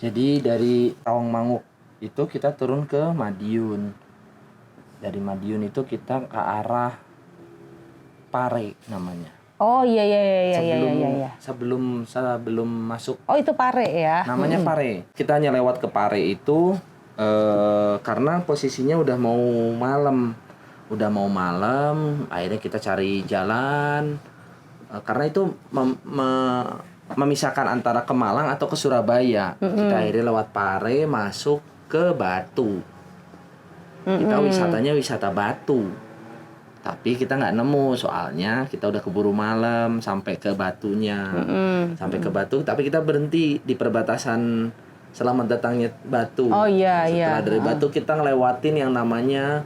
Jadi dari Tawangmangu itu kita turun ke Madiun. Dari Madiun itu kita ke arah Pare namanya. Oh iya iya iya iya Sebelum iya iya. sebelum masuk Oh itu Pare ya. namanya Pare. Kita hanya lewat ke Pare itu karena posisinya udah mau malam. Udah mau malam, akhirnya kita cari jalan karena itu memisahkan antara ke Malang atau ke Surabaya. Kita akhirnya lewat Pare masuk ke Batu. Kita wisatanya wisata Batu. Tapi kita nggak nemu soalnya kita udah keburu malam sampai ke Batunya. Sampai ke Batu, tapi kita berhenti di perbatasan Selamat Datangnya Batu. Oh iya Setelah iya. dari Batu kita ngelewatin yang namanya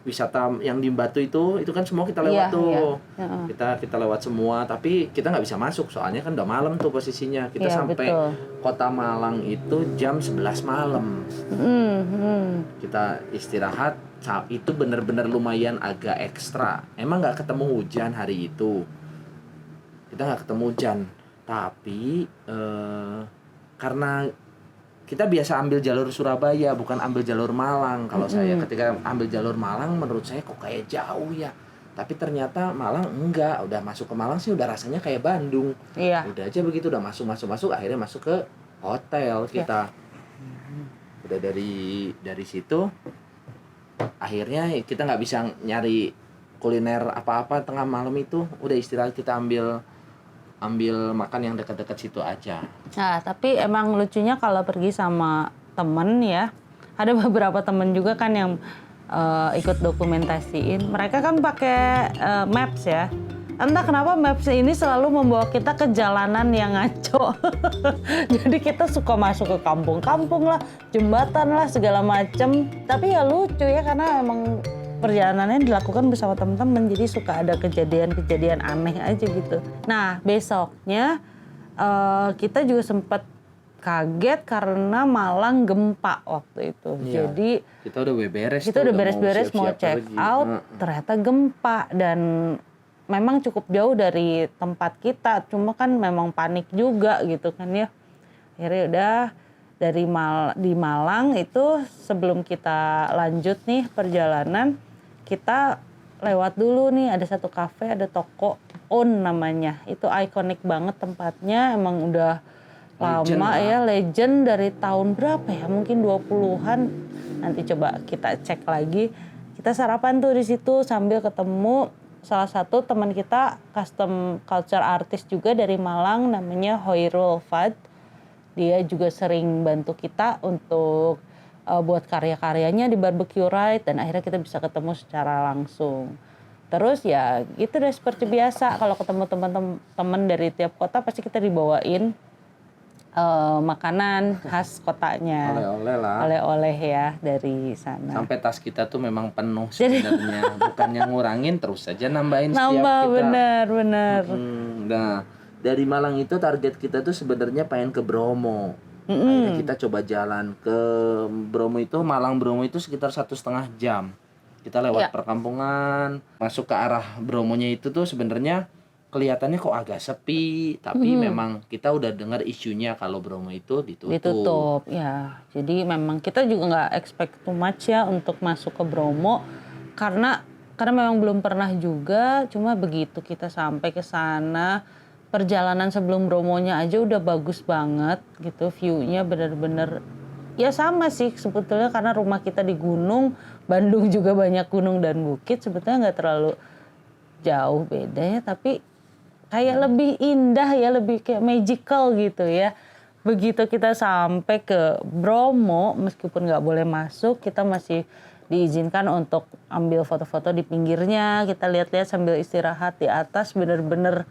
wisata yang di Batu itu kan semua kita lewat Iya, tuh. iya. Kita lewat semua, tapi kita nggak bisa masuk soalnya kan udah malam tuh posisinya. Kita Iya, sampai betul. Kota Malang itu jam 11 malam. Kita istirahat, itu bener-bener lumayan agak ekstra. Emang nggak ketemu hujan hari itu. Kita nggak ketemu hujan, tapi karena kita biasa ambil jalur Surabaya, bukan ambil jalur Malang. Kalau saya ketika ambil jalur Malang, menurut saya kok kayak jauh ya. Tapi ternyata Malang enggak, udah masuk ke Malang sih udah rasanya kayak Bandung. Iya. Udah aja begitu, udah masuk, akhirnya masuk ke hotel kita. Udah dari situ, akhirnya kita nggak bisa nyari kuliner apa-apa tengah malam itu. Udah istirahat, kita ambil makan yang dekat-dekat situ aja. Nah, tapi emang lucunya kalau pergi sama temen ya, ada beberapa temen juga kan yang ikut dokumentasiin. Mereka kan pakai maps ya. Entah kenapa maps ini selalu membawa kita ke jalanan yang ngaco. Jadi kita suka masuk ke kampung-kampung lah, jembatan lah, segala macem. Tapi ya lucu ya karena emang perjalanannya dilakukan bersama teman-teman, jadi suka ada kejadian-kejadian aneh aja gitu. Nah besoknya kita juga sempat kaget karena Malang gempa waktu itu. Iya. Jadi Kita udah beres. kita udah beres-beres mau siap-siap check pergi. out, ternyata gempa dan memang cukup jauh dari tempat kita. Cuma kan memang panik juga gitu kan ya. Akhirnya udah di Malang itu sebelum kita lanjut nih perjalanan, kita lewat dulu nih ada satu kafe, ada toko On namanya. Itu ikonik banget tempatnya, emang udah Legend lama lah. ya, legend dari tahun berapa ya? Mungkin 20-an. Nanti coba kita cek lagi. Kita sarapan tuh di situ sambil ketemu salah satu teman kita, custom culture artist juga dari Malang, namanya Hoirul Fad. Dia juga sering bantu kita untuk buat karya-karyanya di Barbecue Ride dan akhirnya kita bisa ketemu secara langsung. Terus ya gitu deh seperti biasa kalau ketemu teman-teman dari tiap kota pasti kita dibawain makanan khas kotanya. Oleh-oleh lah. Oleh-oleh ya dari sana. Sampai tas kita tuh memang penuh sebenarnya. Bukannya ngurangin, terus aja nambahin setiap Nambah kita. bener. Nah, dari Malang itu target kita tuh sebenarnya pengen ke Bromo. Akhirnya kita coba jalan ke Bromo itu, Malang Bromo itu sekitar 1,5 jam. Kita lewat Ya. perkampungan, masuk ke arah Bromonya itu tuh sebenarnya kelihatannya kok agak sepi, tapi memang kita udah dengar isunya kalau Bromo itu ditutup. Ya. Jadi memang kita juga nggak expect too much ya untuk masuk ke Bromo karena memang belum pernah juga. Cuma begitu kita sampai ke sana, perjalanan sebelum Bromonya aja udah bagus banget gitu, view-nya bener-bener ya sama sih sebetulnya karena rumah kita di gunung, Bandung juga banyak gunung dan bukit, sebetulnya nggak terlalu jauh beda ya, tapi kayak lebih indah ya, lebih kayak magical gitu ya. Begitu kita sampai ke Bromo, meskipun nggak boleh masuk, kita masih diizinkan untuk ambil foto-foto di pinggirnya, kita lihat-lihat sambil istirahat di atas, bener-bener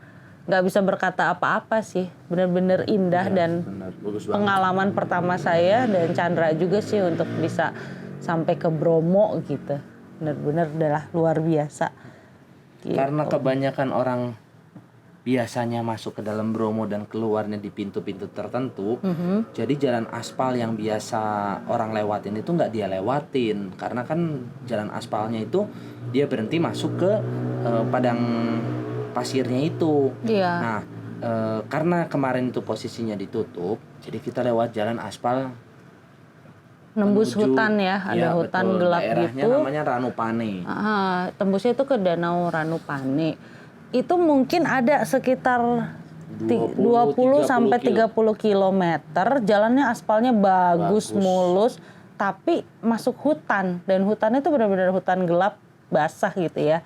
nggak bisa berkata apa-apa sih, bener-bener indah dan Benar, bagus banget. pengalaman pertama saya dan Chandra juga sih untuk bisa sampai ke Bromo gitu, bener-bener adalah luar biasa. Gitu. Karena kebanyakan orang biasanya masuk ke dalam Bromo dan keluarnya di pintu-pintu tertentu, jadi jalan aspal yang biasa orang lewatin itu nggak dia lewatin, karena kan jalan aspalnya itu dia berhenti masuk ke padang pasirnya itu. Iya. Nah, karena kemarin itu posisinya ditutup, jadi kita lewat jalan aspal Nembus menuju, hutan ya, ada hutan betul, gelap daerahnya gitu. namanya Ranupane. Tembusnya itu ke Danau Ranupane. Itu mungkin ada sekitar 20 sampai 30 kilometer. Jalannya aspalnya bagus, mulus, tapi masuk hutan, dan hutannya itu benar-benar hutan gelap basah gitu ya.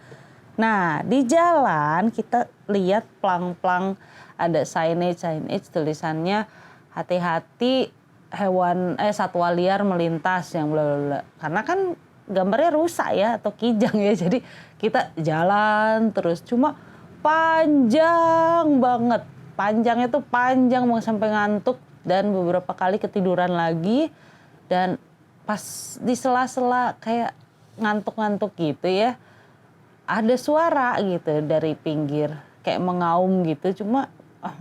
Nah, di jalan kita lihat plang-plang ada signage tulisannya hati-hati satwa liar melintas yang bla bla bla. Karena kan gambarnya rusak ya atau kijang ya. Jadi kita jalan terus, cuma panjang banget. Panjangnya tuh panjang banget sampai ngantuk, dan beberapa kali ketiduran lagi, dan pas di sela-sela kayak ngantuk-ngantuk gitu ya, ada suara gitu dari pinggir kayak mengaum gitu. Cuma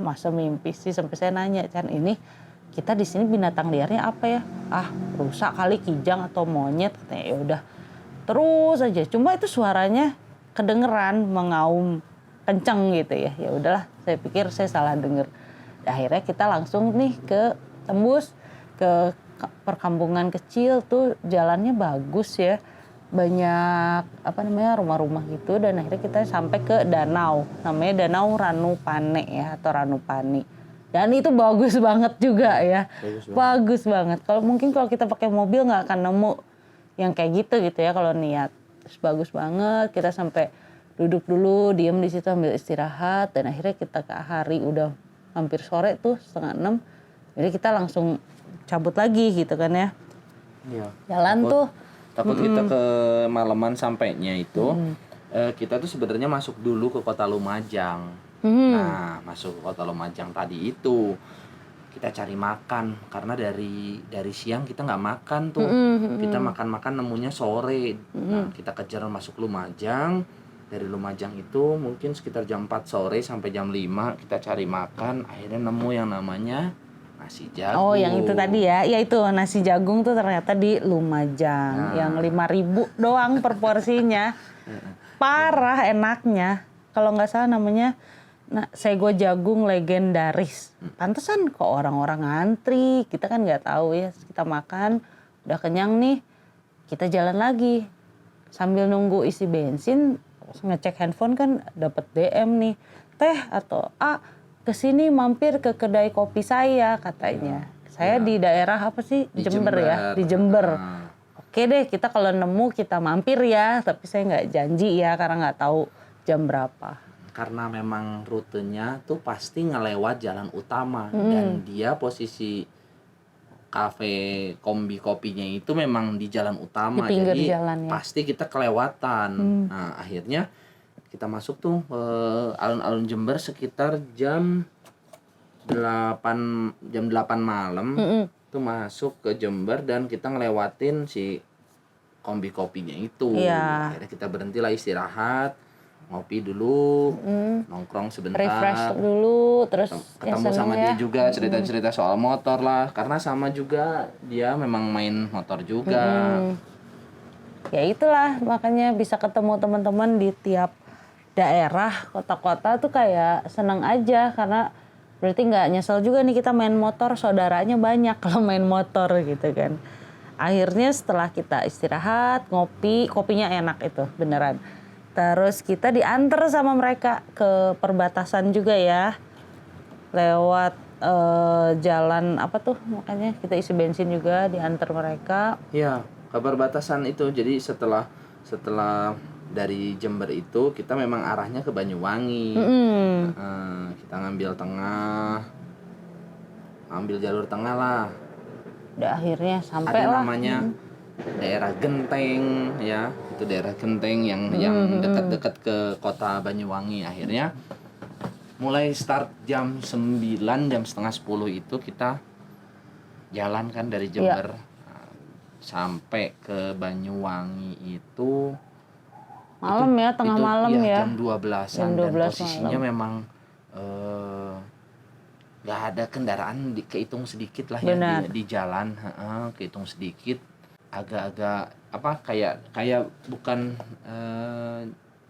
masa mimpi sih, sampai saya nanya, Chan, ini kita di sini binatang liarnya apa ya? Rusak kali, kijang atau monyet. Katanya ya udah terus aja. Cuma itu suaranya kedengeran mengaum kenceng gitu ya. Ya udahlah, saya pikir saya salah denger. Akhirnya kita langsung nih tembus ke perkampungan kecil tuh, jalannya bagus ya. Banyak rumah-rumah gitu, dan akhirnya kita sampai ke danau. Namanya Danau Ranupane ya, atau Ranupani. Dan itu bagus banget juga ya. Bagus banget. Kalau kita pakai mobil nggak akan nemu yang kayak gitu ya kalau niat. Terus bagus banget. Kita sampai duduk dulu, diem di situ ambil istirahat, dan akhirnya kita ke hari udah hampir sore tuh 5:30. Jadi kita langsung cabut lagi gitu kan ya. Iya. Jalan tuh. Takut kita ke malaman sampainya itu. Kita tuh sebenarnya masuk dulu ke Kota Lumajang. Nah, masuk ke Kota Lumajang tadi itu kita cari makan, karena dari siang kita nggak makan tuh. Kita makan nemunya sore. Nah, kita kejar masuk Lumajang. Dari Lumajang itu mungkin sekitar jam 4 sore sampai jam 5 kita cari makan. Akhirnya nemu yang namanya nasi jagung. Oh, yang itu tadi ya. Ya itu nasi jagung tuh ternyata di Lumajang. Yang 5.000 doang per porsinya. Parah enaknya. Kalau nggak salah namanya sego jagung legendaris. Pantesan kok orang-orang ngantri. Kita kan nggak tahu ya. Kita makan, udah kenyang nih. Kita jalan lagi. Sambil nunggu isi bensin, ngecek handphone kan dapat DM nih. Teh atau kesini mampir ke kedai kopi saya katanya. Saya di daerah apa sih? Jember ya, di Jember. Oke deh, kita kalau nemu kita mampir ya. Tapi saya nggak janji ya, karena nggak tahu jam berapa. Karena memang rutenya tuh pasti ngelewat jalan utama, dan dia posisi kafe kombi kopinya itu memang di jalan utama, di pinggir jadi jalan, ya. Pasti kita kelewatan. Nah, akhirnya kita masuk tuh ke alun-alun Jember sekitar jam 8 malam. Tuh masuk ke Jember, dan kita ngelewatin si kombi kopinya itu. Akhirnya kita berhentilah istirahat, ngopi dulu, nongkrong sebentar, refresh dulu, terus ketemu sama dia juga, cerita-cerita soal motor lah, karena sama juga dia memang main motor juga. Ya itulah, makanya bisa ketemu teman-teman di tiap daerah, kota-kota tuh kayak seneng aja, karena berarti nggak nyesel juga nih kita main motor, saudaranya banyak kalau main motor gitu kan. Akhirnya setelah kita istirahat, kopinya enak itu beneran. Terus kita diantar sama mereka ke perbatasan juga ya, lewat jalan apa tuh, makanya kita isi bensin juga diantar mereka. Iya, ke perbatasan itu. Jadi setelah dari Jember itu kita memang arahnya ke Banyuwangi. Kita ngambil jalur tengah lah. Udah akhirnya sampai ada lah. Namanya daerah Genteng ya, itu daerah Genteng yang dekat-dekat ke kota Banyuwangi. Akhirnya mulai start jam 9, jam setengah 10 itu kita jalan kan dari Jember. Sampai ke Banyuwangi itu malam ya, tengah malam ya. Jam 12-an, dan posisinya malam. Memang nggak ada kendaraan, kehitung sedikit lah ya di jalan, kehitung sedikit. Agak-agak kayak bukan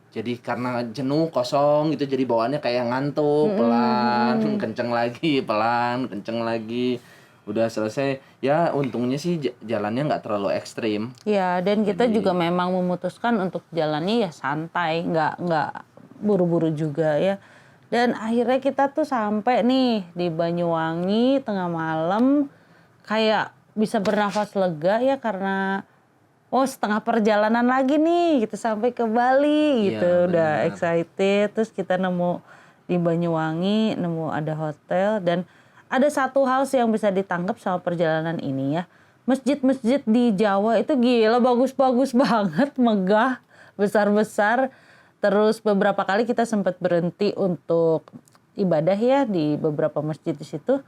jadi karena jenuh kosong gitu, jadi bawaannya kayak ngantuk, pelan kenceng lagi, pelan kenceng lagi, udah selesai ya. Untungnya sih jalannya nggak terlalu ekstrim. Ya, dan kita juga memang memutuskan untuk jalannya ya santai, nggak buru-buru juga ya. Dan akhirnya kita tuh sampai nih di Banyuwangi tengah malam, kayak bisa bernafas lega ya karena setengah perjalanan lagi nih gitu sampai ke Bali gitu. Iya, Udah benar. excited, terus kita nemu di Banyuwangi, nemu ada hotel. Dan ada satu hal sih yang bisa ditangkap sama perjalanan ini ya. Masjid-masjid di Jawa itu gila bagus-bagus banget, megah, besar-besar. Terus beberapa kali kita sempat berhenti untuk ibadah ya di beberapa masjid di situ.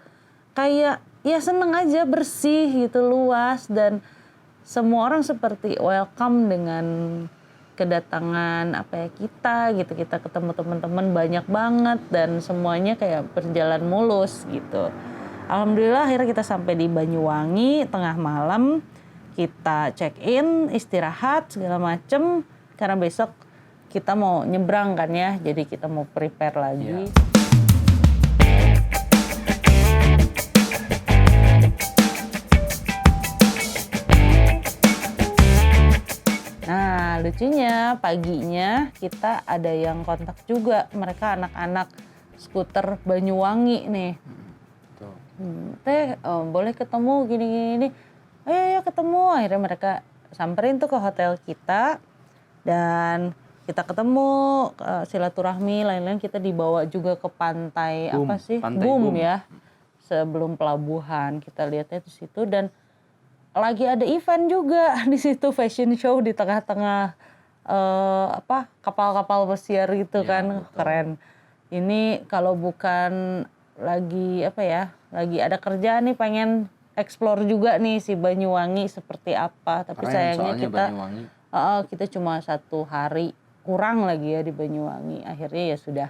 Kayak ya seneng aja, bersih gitu, luas, dan semua orang seperti welcome dengan kedatangan kita gitu. Kita ketemu teman-teman banyak banget dan semuanya kayak berjalan mulus gitu. Alhamdulillah akhirnya kita sampai di Banyuwangi tengah malam. Kita check in, istirahat segala macem karena besok kita mau nyebrang kan ya. Jadi kita mau prepare lagi. Nah, lucunya paginya kita ada yang kontak juga, mereka anak-anak skuter Banyuwangi nih. Teh boleh ketemu gini-gini. Ayo ketemu. Akhirnya mereka samperin tuh ke hotel kita dan kita ketemu, silaturahmi, lain-lain. Kita dibawa juga ke pantai Bum, apa sih? Pantai Bum Bum. ya. Sebelum pelabuhan kita lihatnya di situ dan lagi ada event juga di situ, fashion show di tengah-tengah kapal-kapal pesiar gitu Ya, kan, betul. keren. Ini kalau bukan lagi lagi ada kerjaan nih, pengen explore juga nih si Banyuwangi seperti apa. Tapi Keren, sayangnya soalnya kita Banyuwangi. kita cuma 1 hari kurang lagi ya di Banyuwangi. Akhirnya ya sudah.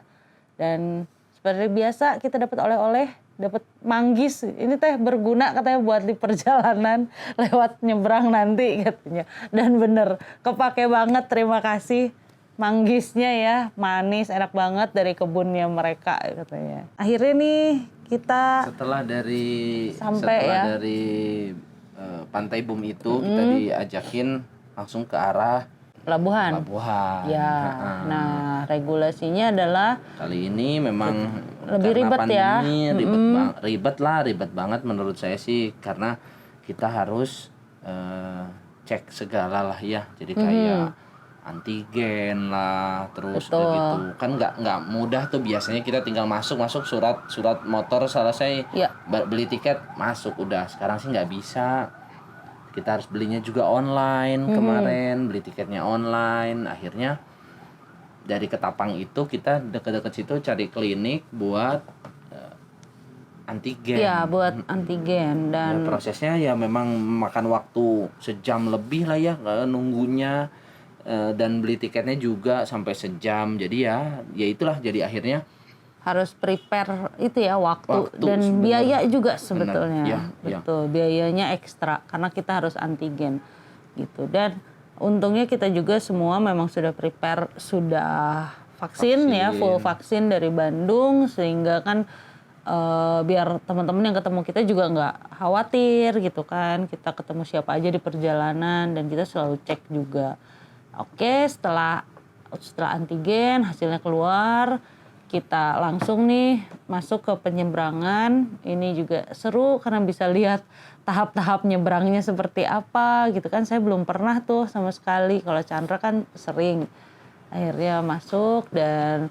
Dan seperti biasa kita dapat oleh-oleh, dapat manggis. Ini teh berguna katanya buat di perjalanan lewat nyebrang nanti katanya. Dan bener, kepake banget, terima kasih. Manggisnya ya, manis, enak banget dari kebunnya mereka katanya. Akhirnya nih kita Setelah dari Pantai Bum itu kita diajakin langsung ke arah pelabuhan. Ya, nah regulasinya adalah kali ini memang lebih karena ribet ya. pandemi, ribet banget menurut saya sih, karena kita harus cek segala lah ya, jadi kayak antigen lah, terus udah gitu kan nggak mudah tuh. Biasanya kita tinggal masuk surat motor selesai, Ya. beli tiket masuk udah. Sekarang sih nggak bisa, kita harus belinya juga online. Kemarin beli tiketnya online, akhirnya dari Ketapang itu kita deket-deket situ cari klinik buat antigen. Ya, buat antigen. Dan prosesnya ya memang makan waktu sejam lebih lah ya nunggunya, dan beli tiketnya juga sampai sejam. Jadi ya itulah, jadi akhirnya harus prepare itu ya waktu dan sebenernya. biaya juga sebetulnya. Ya, betul, biayanya ekstra karena kita harus antigen gitu. Dan untungnya kita juga semua memang sudah prepare, sudah vaksin ya, full vaksin dari Bandung, sehingga kan biar teman-teman yang ketemu kita juga nggak khawatir gitu kan, kita ketemu siapa aja di perjalanan dan kita selalu cek juga. Oke, setelah antigen hasilnya keluar, kita langsung nih masuk ke penyeberangan. Ini juga seru karena bisa lihat tahap-tahap nyebrangnya seperti apa gitu kan. Saya belum pernah tuh sama sekali. Kalau Chandra kan sering. Akhirnya masuk dan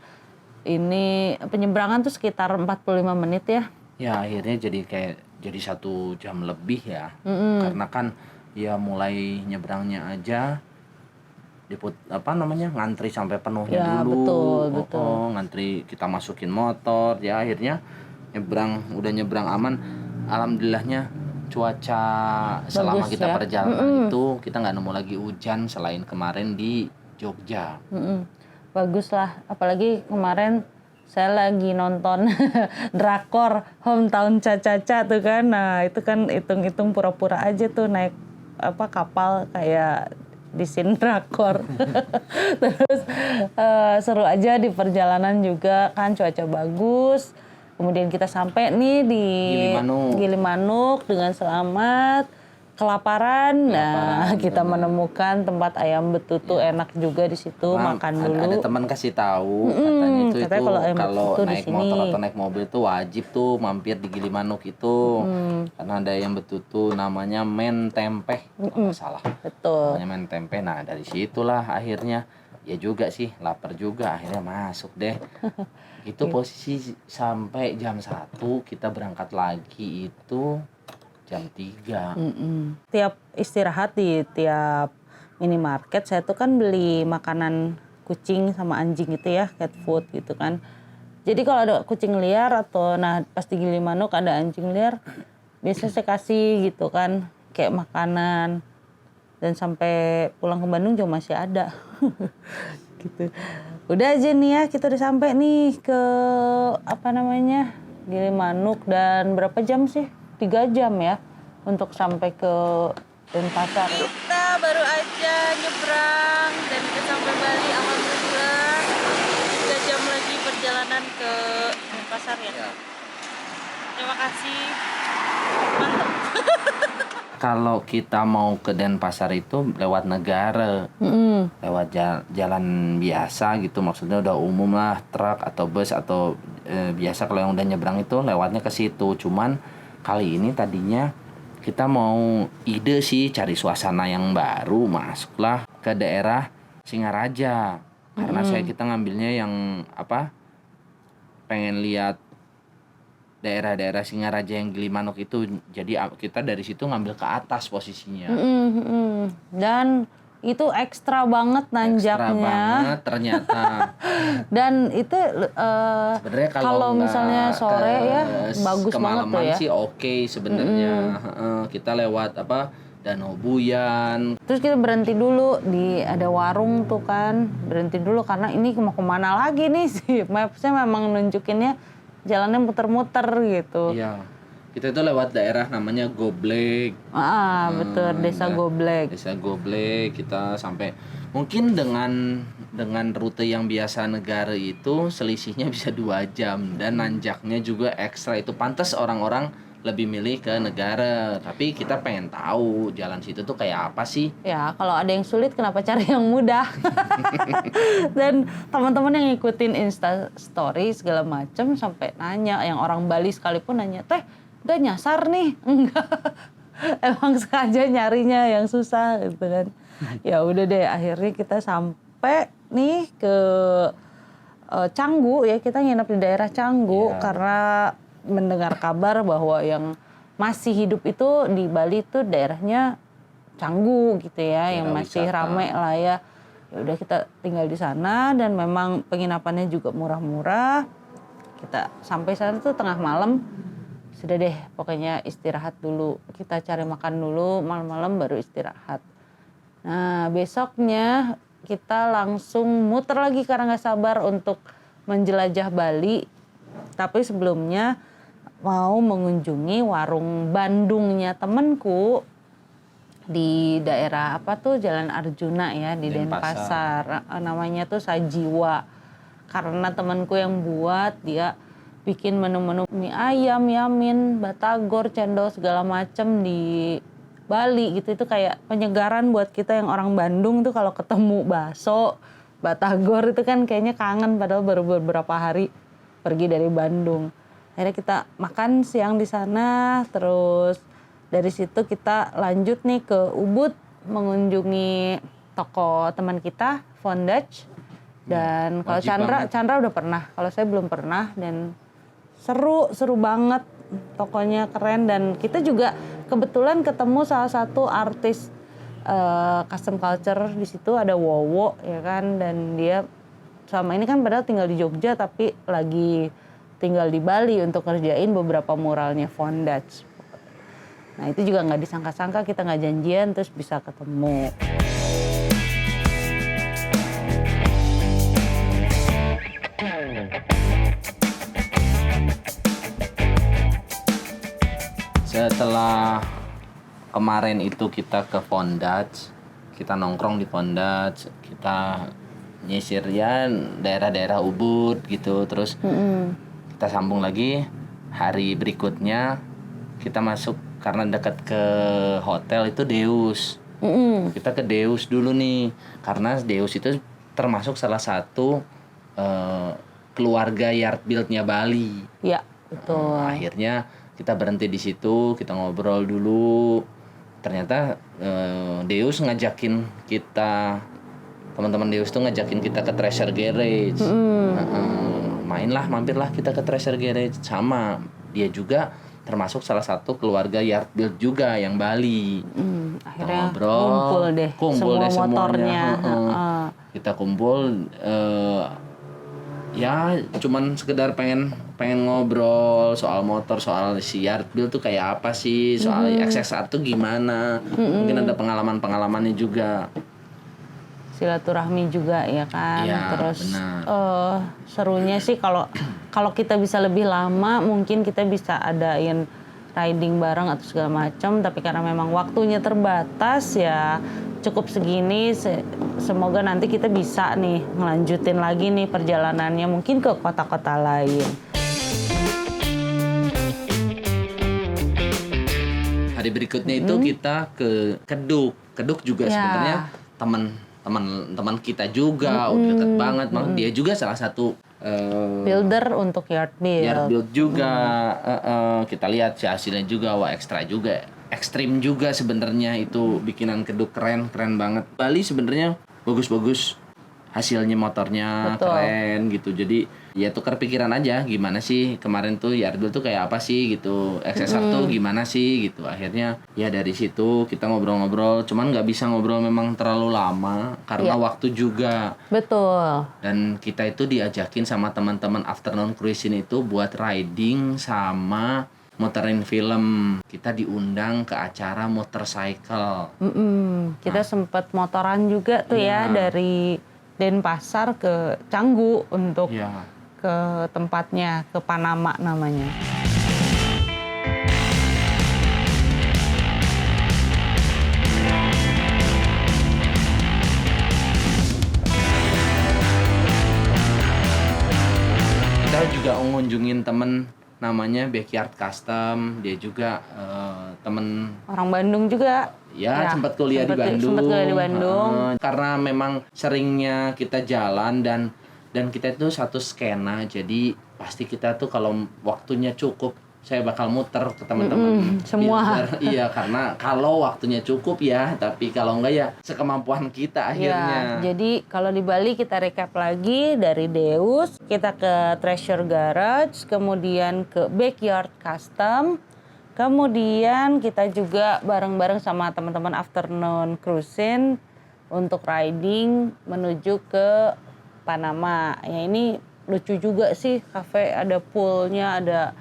ini penyeberangan tuh sekitar 45 menit ya. Ya akhirnya jadi 1 jam lebih ya. Karena kan ya mulai nyebrangnya aja ngantri sampai penuhnya Ya, dulu. betul. Ngantri, kita masukin motor ya, akhirnya udah nyebrang aman. Alhamdulillahnya cuaca selama Bagus kita ya. perjalanan itu kita nggak nemu lagi hujan selain kemarin di Jogja. Bagus lah, apalagi kemarin saya lagi nonton drakor Hometown Cha-Cha-Cha tuh kan. Nah itu kan hitung-hitung pura-pura aja tuh naik kapal kayak di scene drakor. Terus seru aja di perjalanan juga kan, cuaca bagus. Kemudian kita sampai nih di Gilimanuk dengan selamat. Kelaparan. Nah, kita menemukan tempat ayam betutu enak juga di situ, makan dulu. Ada teman kasih tahu katanya itu kalau naik motor atau naik mobil tuh wajib tuh mampir di Gilimanuk itu. Karena ada ayam betutu namanya Mentempeh. Kalau salah. Betul. Namanya Mentempeh. Nah, dari situlah akhirnya ya juga sih lapar juga, akhirnya masuk deh. Itu posisi sampai jam 1 kita berangkat lagi itu jam 3. Tiap istirahat di tiap minimarket saya tuh kan beli makanan kucing sama anjing gitu ya, cat food gitu kan. Jadi kalau ada kucing liar atau pas di Gilimanuk ada anjing liar, biasanya saya kasih gitu kan kayak makanan. Dan sampai pulang ke Bandung juga masih ada. Gitu. Udah aja nih ya, kita udah sampai nih ke Gilimanuk, dan berapa jam sih? 3 jam ya untuk sampai ke Denpasar. Kita baru aja nyebrang dan kita sampai Bali, alhamdulillah. 3 jam lagi perjalanan ke Denpasar ya. Terima kasih. Mantap. Kalau kita mau ke Denpasar itu lewat negara, lewat jalan biasa gitu, maksudnya udah umum lah, truk atau bus atau biasa kalau yang udah nyebrang itu lewatnya ke situ. Cuman kali ini tadinya kita mau ide sih cari suasana yang baru, masuklah ke daerah Singaraja. Karena kita ngambilnya yang pengen lihat daerah-daerah Singaraja yang Gilimanuk itu. Jadi kita dari situ ngambil ke atas posisinya. Dan itu ekstra banget nanjaknya. Ekstra banget ternyata. Dan itu sebenarnya kalau misalnya sore ya bagus banget tuh ya. Sih oke sebenarnya. Kita lewat Danau Buyan. Terus kita berhenti dulu ada warung tuh kan. Berhenti dulu karena ini mau kemana lagi nih sih. Mapsnya memang nunjukinnya jalannya muter-muter gitu. Iya. Kita itu lewat daerah namanya Goblek. Betul, Desa Goblek. Desa Goblek, kita sampai mungkin dengan rute yang biasa negara itu selisihnya bisa 2 jam dan nanjaknya juga ekstra. Itu pantas orang-orang lebih milih ke negara, tapi kita pengen tahu jalan situ tuh kayak apa sih. Ya, kalau ada yang sulit kenapa cari yang mudah. Dan teman-teman yang ngikutin Insta story segala macam sampai nanya, yang orang Bali sekalipun nanya, "Teh, udah nyasar nih?" Enggak. Emang sengaja nyarinya yang susah gitu kan. Ya udah deh, akhirnya kita sampai nih ke Canggu ya, kita nginep di daerah Canggu karena mendengar kabar bahwa yang masih hidup itu di Bali itu daerahnya Canggu gitu ya, yang masih rame lah ya. Ya udah kita tinggal di sana dan memang penginapannya juga murah-murah. Kita sampai sana tuh tengah malam. Sudah deh, pokoknya istirahat dulu. Kita cari makan dulu, malam-malam baru istirahat. Nah, besoknya kita langsung muter lagi karena nggak sabar untuk menjelajah Bali. Tapi sebelumnya mau mengunjungi warung Bandungnya temenku di daerah Jalan Arjuna ya, di Denpasar. Namanya tuh Sajiwa. Karena temenku yang buat, dia bikin menu-menu mie ayam, yamin, batagor, cendol segala macem di Bali gitu. Itu kayak penyegaran buat kita yang orang Bandung tuh kalau ketemu bakso, batagor itu kan kayaknya kangen padahal baru beberapa hari pergi dari Bandung. Akhirnya kita makan siang di sana, terus dari situ kita lanjut nih ke Ubud mengunjungi toko teman kita, Fondage. Dan kalau Chandra udah pernah, kalau saya belum pernah, dan seru banget, tokonya keren. Dan kita juga kebetulan ketemu salah satu artis custom culture di situ, ada Wowo ya kan, dan dia selama ini kan padahal tinggal di Jogja tapi lagi tinggal di Bali untuk ngerjain beberapa muralnya Fondage. Nah itu juga nggak disangka-sangka, kita nggak janjian terus bisa ketemu. Setelah kemarin itu kita ke Fondage, kita nongkrong di Pondats, kita nyisir ya daerah-daerah Ubud gitu. Terus kita sambung lagi hari berikutnya kita masuk karena dekat ke hotel itu Deus. Kita ke Deus dulu nih karena Deus itu termasuk salah satu keluarga yard build-nya Bali. Ya, betul. Akhirnya kita berhenti di situ, kita ngobrol dulu. Ternyata Deus ngajakin kita, teman-teman Deus tuh ngajakin kita ke Treasure Garage. Mampirlah kita ke Treasure Garage. Sama dia juga termasuk salah satu keluarga yard build juga yang Bali. Akhirnya ngobrol, kumpul deh semua semuanya. motornya. Kita kumpul ya cuman sekedar pengen ngobrol soal motor, soal si yard build tuh kayak apa sih, soal XS1 gimana. Mungkin ada pengalamannya juga. Silaturahmi juga ya kan. Ya, terus benar. serunya sih kalau kita bisa lebih lama mungkin kita bisa adain riding bareng atau segala macam, tapi karena memang waktunya terbatas ya cukup segini. Semoga nanti kita bisa nih ngelanjutin lagi nih perjalanannya mungkin ke kota-kota lain. Hari berikutnya itu kita ke Keduk. Keduk juga sebenarnya teman kita juga, udah deket banget. Dia juga salah satu builder untuk yard build. Yard build juga. Kita lihat si hasilnya juga, wah ekstra juga, ekstrim juga sebenarnya itu bikinan Keduk, keren banget. Bali sebenarnya bagus hasilnya, motornya Betul. keren gitu. Jadi ya tukar pikiran aja, gimana sih kemarin tuh yard build tuh kayak apa sih gitu, XSR tuh gimana sih gitu. Akhirnya ya dari situ kita ngobrol-ngobrol, cuman nggak bisa ngobrol memang terlalu lama karena waktu juga. Betul. Dan kita itu diajakin sama teman-teman Afternoon Cruising itu buat riding sama motorin film. Kita diundang ke acara motorcycle. Kita sempat motoran juga tuh ya dari Denpasar ke Canggu untuk ke tempatnya, ke Panama namanya. Kita juga ngunjungin temen namanya Backyard Custom. Dia juga temen Orang Bandung juga. ya sempat kuliah di Bandung. Sempat kuliah di Bandung. Karena memang seringnya kita jalan dan kita itu satu skena, jadi pasti kita tuh kalau waktunya cukup saya bakal muter ke teman-teman semua. builder. Iya, karena kalau waktunya cukup ya, tapi kalau enggak ya sekemampuan kita akhirnya. Ya, jadi kalau di Bali kita recap lagi dari Deus, kita ke Treasure Garage, kemudian ke Backyard Custom, kemudian kita juga bareng-bareng sama teman-teman Afternoon Cruising untuk riding menuju ke Panama. Ya ini lucu juga sih, cafe ada poolnya, ada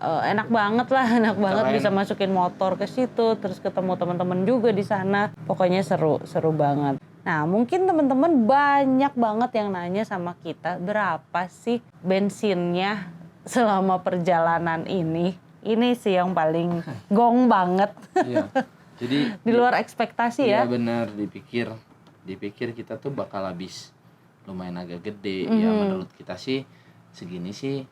enak banget lah, enak banget bisa masukin motor ke situ, terus ketemu teman-teman juga di sana. Pokoknya seru banget. Nah, mungkin teman-teman banyak banget yang nanya sama kita, berapa sih bensinnya selama perjalanan ini? Ini sih yang paling gong banget. Iya. Jadi di luar ekspektasi ya. Iya benar, dipikir kita tuh bakal habis lumayan agak gede. Ya menurut kita sih segini sih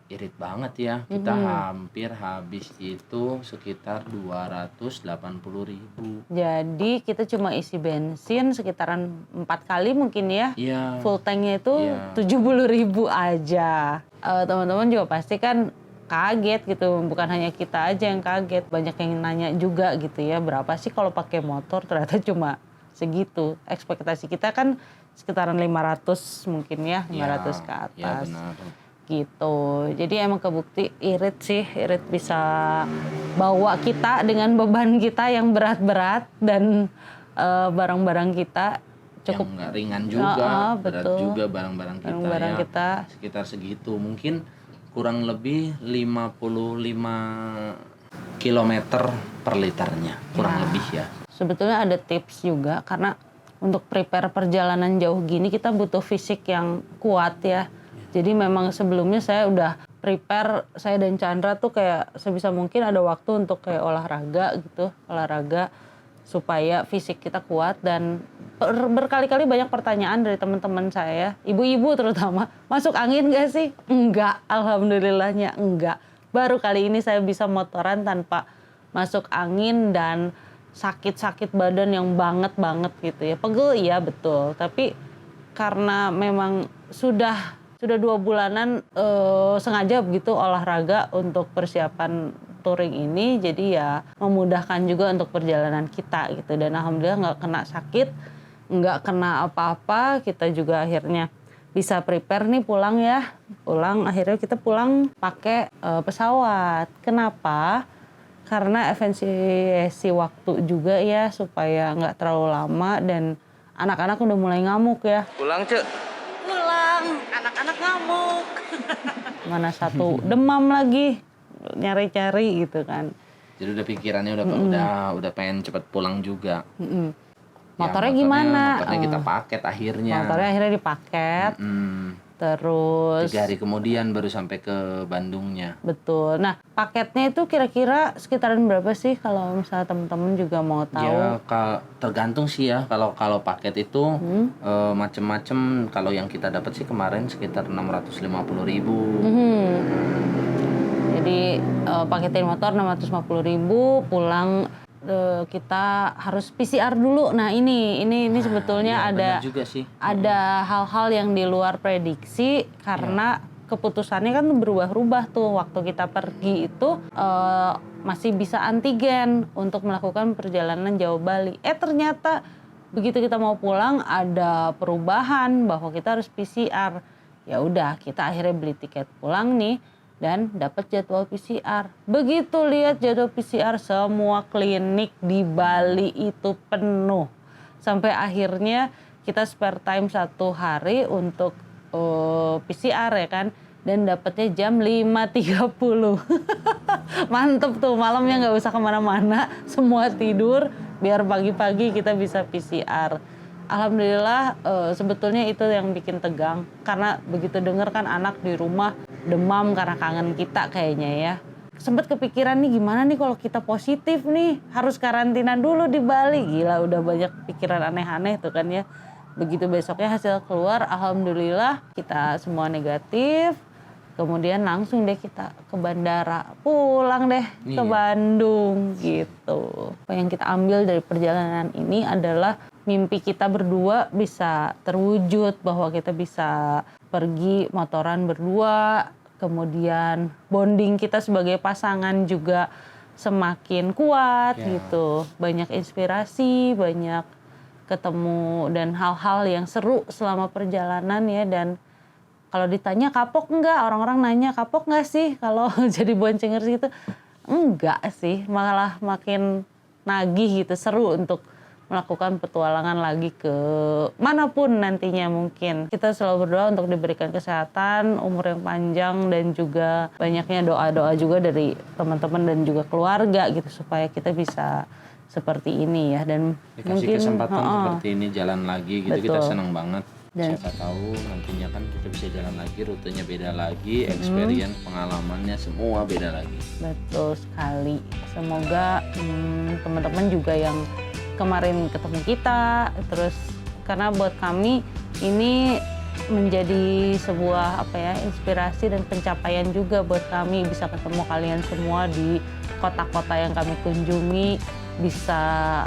irit banget ya. Kita hampir habis itu sekitar 280.000. Jadi kita cuma isi bensin sekitaran 4 kali mungkin ya. Iya. Full tanknya itu 70.000 aja. Teman-teman juga pasti kan kaget gitu, bukan hanya kita aja yang kaget, banyak yang nanya juga gitu ya, berapa sih kalau pakai motor, ternyata cuma segitu. Ekspektasi kita kan sekitaran 500 mungkin ya, 500 ke atas. Ya benar. Gitu. Jadi emang kebukti irit bisa bawa kita dengan beban kita yang berat-berat dan barang-barang kita cukup yang nggak ringan juga, berat betul. juga barang-barang kita, sekitar segitu, mungkin kurang lebih 55 km per liternya, kurang lebih ya. Sebetulnya ada tips juga, karena untuk prepare perjalanan jauh gini kita butuh fisik yang kuat ya. Jadi memang sebelumnya saya udah prepare, saya dan Chandra tuh kayak sebisa mungkin ada waktu untuk kayak olahraga gitu, supaya fisik kita kuat. Dan berkali-kali banyak pertanyaan dari teman-teman saya, ibu-ibu terutama, masuk angin gak sih? Enggak, alhamdulillahnya enggak. Baru kali ini saya bisa motoran tanpa masuk angin dan sakit-sakit badan yang banget gitu ya. Pegel iya betul, tapi karena memang sudah 2 bulanan sengaja begitu olahraga untuk persiapan touring ini, jadi ya memudahkan juga untuk perjalanan kita gitu. Dan alhamdulillah nggak kena sakit, nggak kena apa-apa. Kita juga akhirnya bisa prepare nih pulang ya. Akhirnya kita pulang pakai pesawat. Kenapa? Karena efisiensi waktu juga ya, supaya nggak terlalu lama dan anak-anak udah mulai ngamuk ya. Pulang, Cek. Pulang, anak-anak ngamuk. Mana satu demam lagi, nyari-cari gitu kan. Jadi udah pikirannya udah pengen cepet pulang juga. Motornya gimana? Motornya kita paket akhirnya. Motornya akhirnya dipaket. Terus 3 hari kemudian baru sampai ke Bandungnya. Betul. Nah, paketnya itu kira-kira sekitaran berapa sih kalau misalnya teman-teman juga mau tahu? Ya, tergantung sih ya. Kalau paket itu macem-macem. Kalau yang kita dapat sih kemarin sekitar 650.000. Jadi paketin motor 650.000, pulang kita harus PCR dulu. Nah ini sebetulnya ya, juga sih. ada hal-hal yang di luar prediksi karena keputusannya kan berubah-ubah tuh. Waktu kita pergi itu masih bisa antigen untuk melakukan perjalanan Jawa Bali. Ternyata begitu kita mau pulang ada perubahan bahwa kita harus PCR. Ya udah, kita akhirnya beli tiket pulang nih dan dapat jadwal PCR. Begitu lihat jadwal PCR, semua klinik di Bali itu penuh. Sampai akhirnya kita spare time 1 hari untuk PCR ya kan. Dan dapatnya jam 5.30. Mantep tuh, malamnya nggak usah kemana-mana. Semua tidur, biar pagi-pagi kita bisa PCR. Alhamdulillah sebetulnya itu yang bikin tegang. Karena begitu denger kan anak di rumah demam karena kangen kita kayaknya ya. Sempet kepikiran nih gimana nih kalau kita positif nih. Harus karantina dulu di Bali. Gila udah banyak pikiran aneh-aneh tuh kan ya. Begitu besoknya hasil keluar, alhamdulillah kita semua negatif. Kemudian langsung deh kita ke bandara. Pulang deh ke Bandung gitu. Apa yang kita ambil dari perjalanan ini adalah mimpi kita berdua bisa terwujud. Bahwa kita bisa pergi motoran berdua. Kemudian bonding kita sebagai pasangan juga semakin kuat gitu. Banyak inspirasi, banyak ketemu dan hal-hal yang seru selama perjalanan ya. Dan kalau ditanya kapok enggak, orang-orang nanya kapok enggak sih kalau jadi boncengers gitu. Enggak sih, malah makin nagih gitu, seru untuk melakukan petualangan lagi ke manapun nantinya mungkin. Kita selalu berdoa untuk diberikan kesehatan, umur yang panjang, dan juga banyaknya doa-doa juga dari teman-teman dan juga keluarga gitu supaya kita bisa seperti ini ya. Dan dikasih mungkin kesempatan seperti ini jalan lagi gitu. Betul. Kita senang banget. Dan siapa tahu nantinya kan kita bisa jalan lagi, rutenya beda lagi, experience, pengalamannya semua beda lagi. Betul sekali. Semoga teman-teman juga yang kemarin ketemu kita, terus karena buat kami ini menjadi sebuah inspirasi dan pencapaian juga buat kami bisa ketemu kalian semua di kota-kota yang kami kunjungi, bisa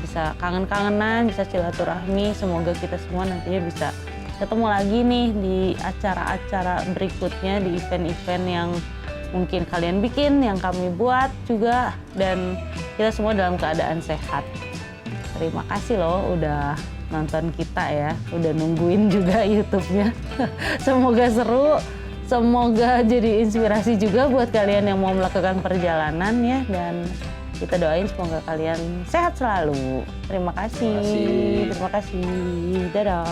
bisa kangen-kangenan, bisa silaturahmi. Semoga kita semua nantinya bisa ketemu lagi nih di acara-acara berikutnya, di event-event yang mungkin kalian bikin, yang kami buat juga, dan kita semua dalam keadaan sehat. Terima kasih loh udah nonton kita ya, udah nungguin juga YouTube-nya. Semoga seru, semoga jadi inspirasi juga buat kalian yang mau melakukan perjalanan ya, dan kita doain semoga kalian sehat selalu. Terima kasih. Dadah.